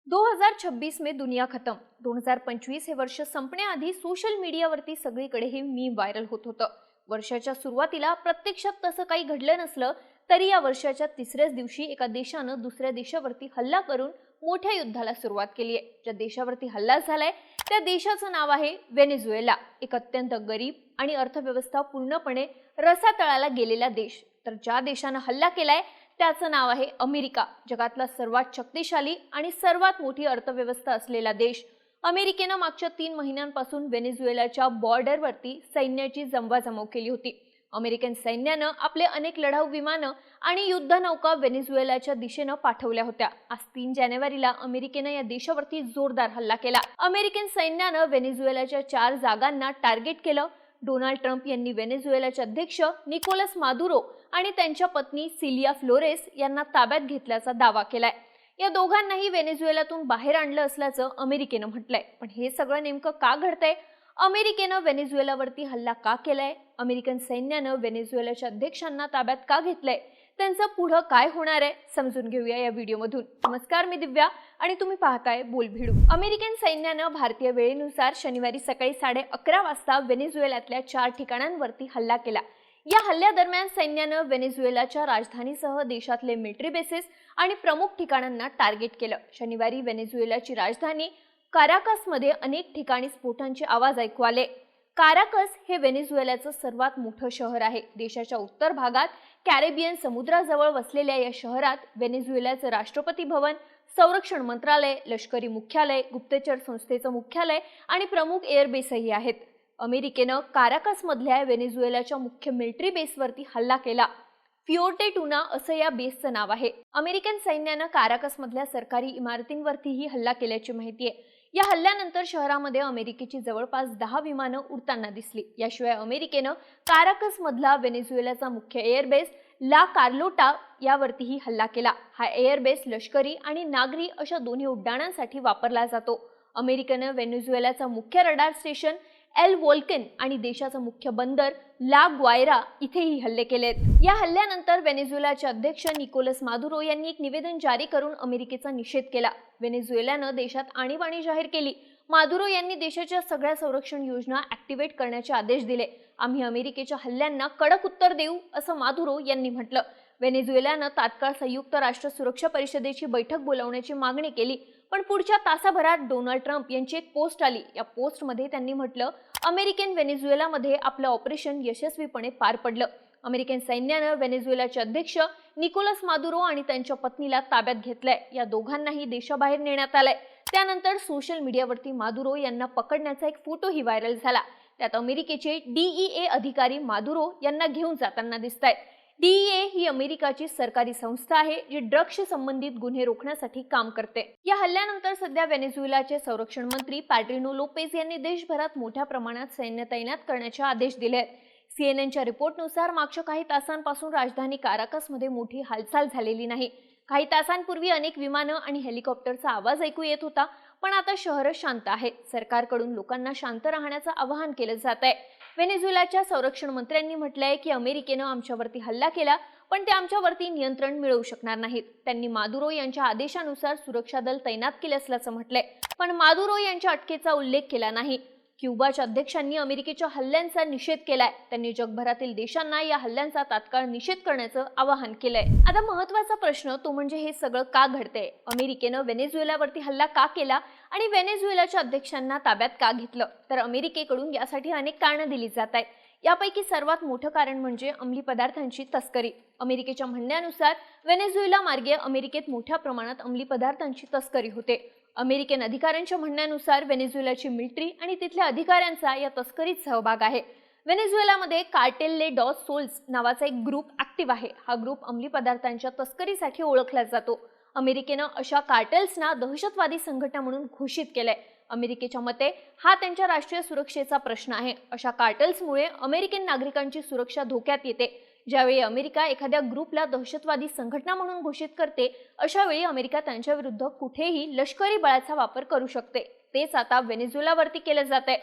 2026 में दुनिया खत्म. 2025 हे वर्ष संपण्याआधी सोशल मीडियावरती सगळीकडे हे मीम व्हायरल होत होतं. वर्षाच्या सुरुवातीला प्रत्यक्षात तसं काही घडलं नसलं तरी या वर्षाच्या तिसऱ्याच दिवशी एका देशानं दुसऱ्या देशावरती हल्ला करून मोठ्या युद्धाला सुरुवात केली आहे. ज्या देशावरती हल्ला झालाय त्या देशाचं नाव आहे व्हेनेझुएला. एक अत्यंत गरीब आणि अर्थव्यवस्था पूर्णपणे रसातळाला गेलेला देश. तर ज्या देशानं हल्ला केलाय त्याचं नाव आहे अमेरिका. जगातला सर्वात शक्तिशाली आणि सर्वात मोठी अर्थव्यवस्था असलेला देश. अमेरिकेनं मागच्या 3 महिन्यांपासून व्हेनेझुएलाच्या बॉर्डरवरती सैन्याची जमवाजमव केली होती. अमेरिकन सैन्यानं आपले अनेक लढाऊ विमानं आणि युद्धनौका व्हेनेझुएलाच्या दिशेनं पाठवल्या होत्या. आज 3 जानेवारीला अमेरिकेनं या देशावरती जोरदार हल्ला केला. अमेरिकन सैन्यानं व्हेनेझुएलाच्या 4 जागांना टार्गेट केलं. डोनाल्ड ट्रम्प यांनी व्हेनेझुएलाचे अध्यक्ष निकोलस मादुरो आणि त्यांच्या पत्नी सिलिया फ्लोरेस यांना ताब्यात घेतल्याचा दावा केलाय. या दोघांनाही व्हेनेझुएलातून बाहेर आणलं असल्याचं अमेरिकेनं म्हटलंय. पण हे सगळं नेमकं का घडतंय? अमेरिकेनं व्हेनेझुएलावरती हल्ला का केलाय? अमेरिकन सैन्यानं व्हेनेझुएलाच्या अध्यक्षांना ताब्यात का घेतलंय? त्यांचं पुढं काय होणार आहे समजून घेऊया या व्हिडिओमधून. नमस्कार, मी दिव्या आणि तुम्ही पाहताय बोलभिडू. अमेरिकन सैन्यानं भारतीय वेळेनुसार शनिवारी सकाळी 11:30 वाजता व्हेनेझुएलातल्या 4 ठिकाणांवरती हल्ला केला. या हल्ल्यादरम्यान सैन्यानं व्हेनेझुएलाच्या राजधानीसह देशातले मिलिटरी बेसेस आणि प्रमुख ठिकाणांना टार्गेट केलं. शनिवारी व्हेनेझुएलाची राजधानी काराकासमध्ये अनेक ठिकाणी स्फोटांचे आवाज ऐकू आले. काराकस हे व्हेनेझुएलाचं सर्वात मोठं शहर आहे. देशाच्या उत्तर भागात कॅरेबियन समुद्राजवळ वसलेल्या या शहरात व्हेनेझुएलाचं राष्ट्रपती भवन, संरक्षण मंत्रालय, लष्करी मुख्यालय, गुप्तचर संस्थेचं मुख्यालय आणि प्रमुख एअरबेसही आहेत. अमेरिकेनं काराकसमधल्या व्हेनेझुएलाच्या मुख्य मिलिटरी बेसवरती हल्ला केला. फिओर्टे टुना असं या बेसचं नाव आहे. अमेरिकन सैन्यानं काराकसमधल्या सरकारी इमारतींवरतीही हल्ला केल्याची माहिती आहे. या हल्ल्यानंतर शहरामध्ये अमेरिकेची जवळपास 10 विमानं उडताना दिसली. याशिवाय अमेरिकेनं काराकसमधला व्हेनेझुएलाचा मुख्य एअरबेस ला कार्लोटा यावरतीही हल्ला केला. हा एअरबेस लष्करी आणि नागरी अशा दोन्ही उड्डाणांसाठी वापरला जातो. अमेरिकेनं व्हेनेझुएलाचा मुख्य रडार स्टेशन एल वोल्केन आणि देशाचं मुख्य बंदर ला ग्वायरा इथेही हल्ले केलेत. या हल्ल्यानंतर व्हेनेझुएलाचे अध्यक्ष निकोलस मादुरो यांनी एक निवेदन जारी करून अमेरिकेचा निषेध केला. व्हेनेझुएलानं देशात आणीबाणी जाहीर केली. मादुरो यांनी देशाच्या सगळ्या संरक्षण योजना ऍक्टिव्हेट करण्याचे आदेश दिले. आम्ही अमेरिकेच्या हल्ल्यांना कडक उत्तर देऊ असं मादुरो यांनी म्हटलं. व्हेनेझुएलानं तात्काळ संयुक्त राष्ट्र सुरक्षा परिषदेची बैठक बोलावण्याची मागणी केली. पण पुढच्या तासाभरात डोनाल्ड ट्रम्प यांची एक पोस्ट आली. या पोस्टमध्ये त्यांनी म्हटलं, अमेरिकन व्हेनेझुएलामध्ये आपलं ऑपरेशन यशस्वीपणे पार पडलं. अमेरिकन सैन्यानं व्हेनेझुएलाचे अध्यक्ष निकोलस मादुरो आणि त्यांच्या पत्नीला ताब्यात घेतलंय. या दोघांनाही देशाबाहेर नेण्यात आलंय. त्यानंतर सोशल मीडियावरती मादुरो यांना पकडण्याचा एक फोटोही व्हायरल झाला. त्यात अमेरिकेचे DEA अधिकारी मादुरो यांना घेऊन जाताना दिसतायत. DEA ही अमेरिकाची सरकारी संस्था आहे जी ड्रग्सशी संबंधित गुन्हे रोखण्यासाठी काम करते. या हल्ल्यानंतर सध्या व्हेनेझुएलाचे संरक्षण मंत्री पॅट्रिनो लोपेज यांनी देशभरात मोठ्या प्रमाणात सैन्य तैनात करण्याचे आदेश दिले आहेत. CNNच्या रिपोर्टनुसार मागच्या काही तासांपासून राजधानी काराकसमध्ये मोठी हालचाल झालेली नाही. काही तासांपूर्वी अनेक विमानं आणि हेलिकॉप्टरचा आवाज ऐकू येत होता. पण आता शहर शांत आहे. सरकारकडून लोकांना शांत राहण्याचं आवाहन केलं जात आहे. व्हेनेझुएलाच्या संरक्षण मंत्र्यांनी म्हटलंय की अमेरिकेनं आमच्यावरती हल्ला केला पण ते आमच्यावरती नियंत्रण मिळवू शकणार नाहीत. त्यांनी मादुरो यांच्या आदेशानुसार सुरक्षा दल तैनात केले असल्याचं म्हटलंय. पण मादुरो यांच्या अटकेचा उल्लेख केला नाही. क्युबाच्या अध्यक्षांनी अमेरिकेच्या हल्ल्यांचा निषेध केलाय. त्यांनी जगभरातील देशांना या हल्ल्यांचा तात्काळ निषेध करण्याचं आवाहन केलंय. आता महत्त्वाचा प्रश्न तो म्हणजे हे सगळं का घडतंय? अमेरिकेनं व्हेनेझुएलावरती हल्ला का केला आणि व्हेनेझुएलाच्या अध्यक्षांना ताब्यात का घेतलं? तर अमेरिकेकडून यासाठी अनेक कारणं दिली जात आहेत. यापैकी सर्वात मोठं कारण म्हणजे अंमली पदार्थांची तस्करी. अमेरिकेच्या म्हणण्यानुसार व्हेनेझुएला मार्गे अमेरिकेत मोठ्या प्रमाणात अंमली पदार्थांची तस्करी होते. अमेरिकन अधिकाऱ्यांच्या म्हणण्यानुसार व्हेनेझुएलाची मिलिटरी आणि तिथल्या अधिकाऱ्यांचा या तस्करीत सहभाग आहे. व्हेनेझुएलामध्ये कार्टेल ले डॉस सोल्स नावाचा एक ग्रुप ऍक्टिव्ह आहे. हा ग्रुप अंमली पदार्थांच्या तस्करीसाठी ओळखला जातो. अमेरिकेनं अशा कार्टेल्सना दहशतवादी संघटना म्हणून घोषित केलंय. अमेरिकेच्या मते हा त्यांच्या राष्ट्रीय सुरक्षेचा प्रश्न आहे. अशा कार्टेल्समुळे अमेरिकन नागरिकांची सुरक्षा धोक्यात येते. ज्यावेळी अमेरिका एखाद्या ग्रुपला दहशतवादी संघटना म्हणून घोषित करते अशा वेळी अमेरिका त्यांच्या विरुद्ध कुठेही लष्करी बळाचा वापर करू शकते. तेच आता व्हेनेझुएलावरती केलं जात आहे.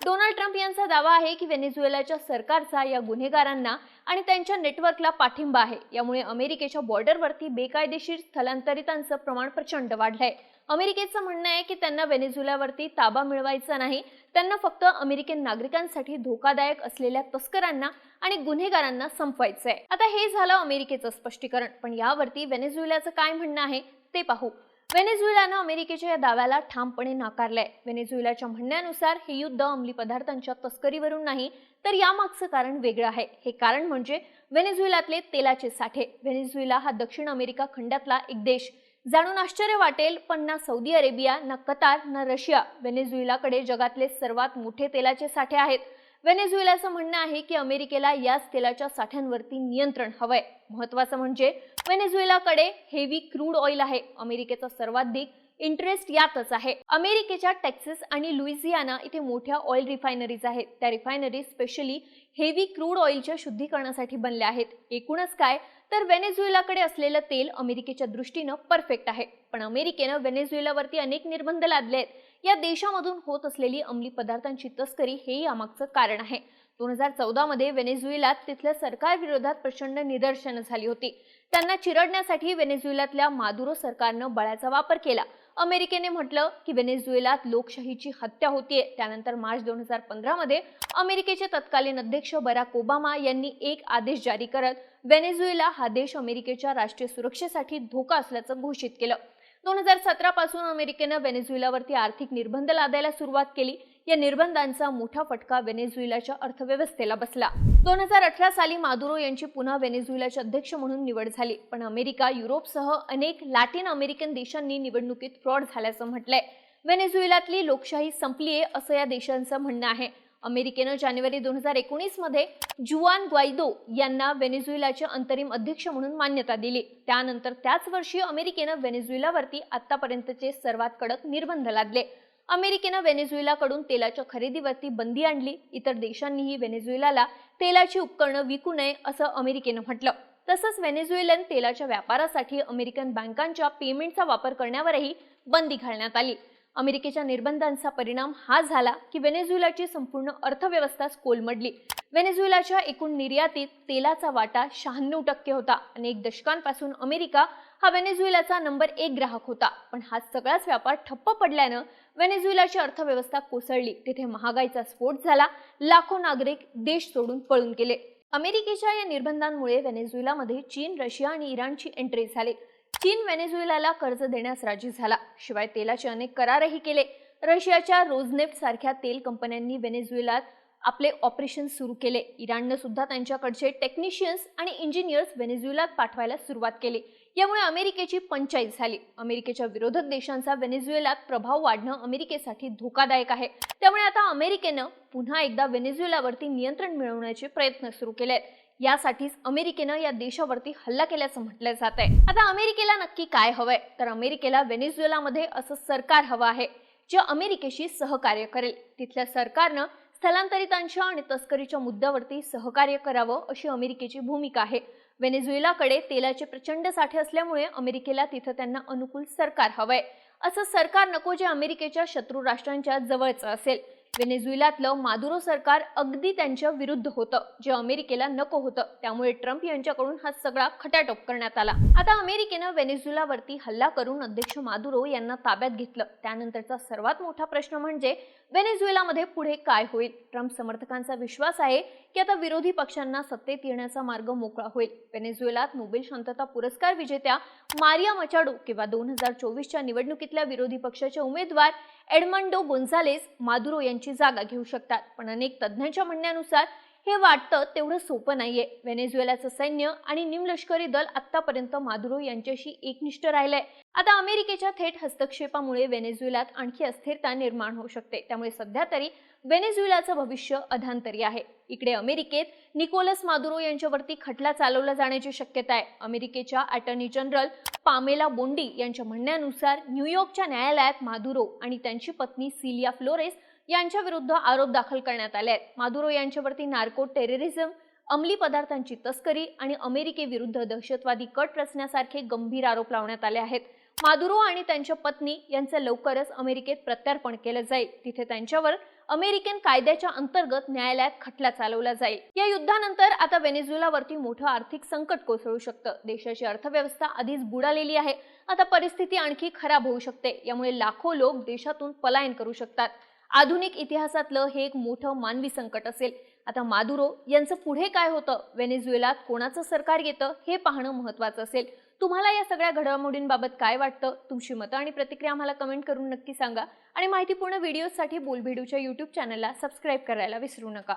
डोनाल्ड ट्रम्प यांचा दावा आहे की व्हेनेझुएलाच्या सरकारचा या गुन्हेगारांना आणि त्यांच्या नेटवर्कला पाठिंबा आहे. यामुळे अमेरिकेच्या बॉर्डरवरती बेकायदेशीर स्थलांतरितांचं प्रमाण प्रचंड वाढलंय. अमेरिकेचं म्हणणं आहे की त्यांना व्हेनेझुएलावरती ताबा मिळवायचा नाही, त्यांना फक्त अमेरिकन नागरिकांसाठी धोकादायक असलेल्या तस्करांना आणि गुन्हेगारांना संपवायचं आहे. आता हे झालं अमेरिकेचं स्पष्टीकरण, पण यावरती व्हेनेझुएलाचं काय म्हणणं आहे ते पाहू. व्हेनेझुएलानं अमेरिकेच्या या दाव्याला ठामपणे नाकारलंय. व्हेनेझुएलाच्या म्हणण्यानुसार हे युद्ध अंमली पदार्थांच्या तस्करीवरून नाही, तर यामागचं कारण वेगळं आहे. हे कारण म्हणजे व्हेनेझुएलातले तेलाचे साठे. व्हेनेझुएला हा दक्षिण अमेरिका खंडातला एक देश. जाणून आश्चर्य वाटेल, पण ना सौदी अरेबिया, ना कतार, ना रशिया व्हेनेझुएलाकडे जगातले सर्वात मोठे तेलाचे साठे आहेत. व्हेनेझुएलाचं म्हणणं आहे की अमेरिकेला याच तेलाच्या साठ्यांवरती नियंत्रण हवंय. महत्त्वाचं म्हणजे व्हेनेझुएलाकडे हेवी क्रूड ऑइल आहे. अमेरिकेचा सर्वाधिक इंटरेस्ट यातच आहे. अमेरिकेच्या टेक्सास आणि लुइसियाना इथे मोठ्या ऑइल रिफायनरीज आहेत. त्या रिफायनरीज स्पेशली हेवी क्रूड ऑइलच्या शुद्धीकरणासाठी बनल्या आहेत. एकूणच काय तर व्हेनेझुएलाकडे असलेलं तेल अमेरिकेच्या दृष्टीनं परफेक्ट आहे. पण अमेरिकेनं व्हेनेझुएलावरती अनेक निर्बंध लादले आहेत. या देशामधून होत असलेली अंमली पदार्थांची तस्करी हे यामागचं कारण आहे. 2014 मध्ये व्हेनेझुएलात तिथल्या सरकारविरोधात प्रचंड निदर्शनं झाली होती. त्यांना चिरडण्यासाठी व्हेनेझुएलातल्या मादुरो सरकारनं बळाचा वापर केला. अमेरिकेने म्हटलं की व्हेनेझुएलात लोकशाहीची हत्या होतीये. त्यानंतर मार्च 2015 मध्ये अमेरिकेचे तत्कालीन अध्यक्ष बराक ओबामा यांनी एक आदेश जारी करत व्हेनेझुएला हा देश अमेरिकेच्या राष्ट्रीय सुरक्षेसाठी धोका असल्याचं घोषित केलं. 2017 पासून अमेरिकेनं व्हेनेझुएलावरती आर्थिक निर्बंध लादायला सुरुवात केली. या निर्बंधांचा मोठा फटका व्हेनेझुएलाच्या अर्थव्यवस्थेला बसला. 2018 साली मादुरो यांची पुन्हा व्हेनेझुएलाचे अध्यक्ष म्हणून निवड झाली. पण अमेरिका, युरोपसह अनेक लॅटिन अमेरिकन देशांनी निवडणुकीत फ्रॉड झाल्याचं म्हटलंय. व्हेनेझुएलातली लोकशाही संपलीये असं या देशांचं म्हणणं आहे. अमेरिकेनं जानेवारी 2019 मध्ये जुआन ग्वाइदो यांना व्हेनेझुएलाचे अंतरिम अध्यक्ष म्हणून मान्यता दिली. त्यानंतर त्याच वर्षी अमेरिकेनं व्हेनेझुएलावरती आतापर्यंतचे सर्वात कडक निर्बंध लादले. अमेरिकेनं व्हेनेझुएलाकडून तेलाच्या खरेदीवरती बंदी आणली. इतर देशांनीही व्हेनेझुएलाला तेलाची उपकरणं विकू नये असं अमेरिकेनं म्हटलं. तसंच व्हेनेझुएलन तेलाच्या व्यापारासाठी अमेरिकन बँकांच्या पेमेंटचा वापर करण्यावरही बंदी घालण्यात आली. अमेरिकेच्या निर्बंधांचा परिणाम हा झाला की व्हेनेझुएलाची संपूर्ण अर्थव्यवस्था कोलमडली. व्हेनेझुएलाच्या एकूण निर्यातीत तेलाचा वाटा 96% होता. अनेक दशकांपासून अमेरिका हा व्हेनेझुएलाचा नंबर 1 ग्राहक होता. पण हा सगळाच व्यापार ठप्प पडल्यानं व्हेनेझुएलाची अर्थव्यवस्था कोसळली. तिथे महागाईचा स्फोट झाला. लाखो नागरिक देश सोडून पळून गेले. अमेरिकेच्या या निर्बंधांमुळे व्हेनेझुएलामध्ये चीन, रशिया आणि इराणची एंट्री झाली. चीन व्हेनेझुएलाला कर्ज देण्यास राजी झाला. शिवाय तेलाचे अनेक करारही केले. रशियाच्या रोजनेफ्ट सारख्या तेल कंपन्यांनी व्हेनेझुएलात आपले ऑपरेशन सुरू केले. इराणनं सुद्धा त्यांच्याकडचे टेक्निशियन्स आणि इंजिनियर्स व्हेनेझुएलात पाठवायला सुरुवात केली. यामुळे अमेरिकेची पंचाईत झाली. अमेरिकेच्या विरोधक देशांचा व्हेनेझुएलात प्रभाव वाढणं अमेरिकेसाठी धोकादायक आहे. त्यामुळे आता अमेरिकेनं पुन्हा एकदा व्हेनेझुएलावरती नियंत्रण मिळवण्याचे प्रयत्न सुरू केले आहेत. यासाठीच अमेरिकेनं या देशावरती हल्ला केल्याचं म्हटलं जात आहे. आता अमेरिकेला नक्की काय हवंय तर अमेरिकेला व्हेनेझुएलामध्ये असं सरकार हवं आहे जे अमेरिकेशी सहकार्य करेल. तिथल्या सरकारनं स्थलांतरितांच्या आणि तस्करीच्या मुद्द्यावरती सहकार्य करावं अशी अमेरिकेची भूमिका आहे. व्हेनेझुएलाकडे तेलाचे प्रचंड साठे असल्यामुळे अमेरिकेला तिथं त्यांना अनुकूल सरकार हवंय. असं सरकार नको जे अमेरिकेच्या शत्रू राष्ट्रांच्या जवळचं असेल. व्हेनेझुएलातलं मादुरो सरकार अगदी त्यांच्या विरुद्ध होतं, जे अमेरिकेला नको होतं. त्यामुळे ट्रम्प यांच्याकडून हा सगळा खटाटोप करण्यात आला. आता अमेरिकेनं व्हेनेझुएलावरती हल्ला करून अध्यक्ष मादुरो यांना ताब्यात घेतलं. त्यानंतरचा सर्वात मोठा प्रश्न म्हणजे व्हेनेझुएलामध्ये पुढे काय होईल. ट्रम्प समर्थकांचा विश्वास आहे की आता विरोधी पक्षांना सत्तेत येण्याचा मार्ग मोकळा होईल. व्हेनेझुएलात नोबेल शांतता पुरस्कार विजेत्या मारिया मचाडो किंवा 2024च्या निवडणुकीतल्या विरोधी पक्षाचे उमेदवार एडमंडो गोन्झालेस मादुरो यांची जागा घेऊ शकतात. पण अनेक तज्ज्ञांच्या म्हणण्यानुसार हे वाटतं तेवढं सोपं नाहीये. व्हेनेझुएलाचं सैन्य आणि निमलष्करी दल आतापर्यंत मादुरो यांच्याशी एकनिष्ठ राहिलंय. आता अमेरिकेच्या थेट हस्तक्षेपामुळे व्हेनेझुएलात आणखी अस्थिरता निर्माण होऊ शकते. त्यामुळे सध्या तरी व्हेनेझुएलाचं भविष्य अधांतरी आहे. इकडे अमेरिकेत निकोलस मादुरो यांच्यावरती खटला चालवला जाण्याची शक्यता आहे. अमेरिकेच्या अटॉर्नी जनरल पामेला बोंडी यांच्या म्हणण्यानुसार न्यूयॉर्कच्या न्यायालयात मादुरो आणि त्यांची पत्नी सिलिया फ्लोरेस यांच्या विरुद्ध आरोप दाखल करण्यात आले आहेत. मादुरो यांच्यावरती नार्को टेररिझम, अंमली पदार्थांची तस्करी आणि अमेरिकेविरुद्ध दहशतवादी कट रचण्यासारखे गंभीर आरोप लावण्यात आले आहेत. मादुरो आणि त्यांच्या पत्नी यांचं लवकरच अमेरिकेत प्रत्यार्पण केलं जाईल। तिथे त्यांच्यावर अमेरिकन कायद्याच्या अंतर्गत न्यायालयात खटला चालवला जाईल। या युद्धानंतर आता व्हेनेझुएलावरती मोठं आर्थिक संकट कोसळू शकतं। देशाची अर्थव्यवस्था आधीच बुडालेली आहे, आता परिस्थिती आणखी खराब होऊ शकते। यामुळे लाखो लोक देशातून पलायन करू शकतात। आधुनिक इतिहासातलं हे एक मोठं मानवी संकट असेल। आता मादुरो यांचं पुढे काय होतं, व्हेनेझुएलात कोणाचं सरकार येतं हे पाहणं महत्त्वाचं असेल। तुम्हाला या सगळ्या घडामोडींबाबत काय वाटतं? तुमची मतं आणि प्रतिक्रिया आम्हाला कमेंट करून नक्की सांगा आणि माहितीपूर्ण व्हिडिओसाठी बोलबिडूच्या YouTube चॅनलला सबस्क्राईब करायला विसरू नका।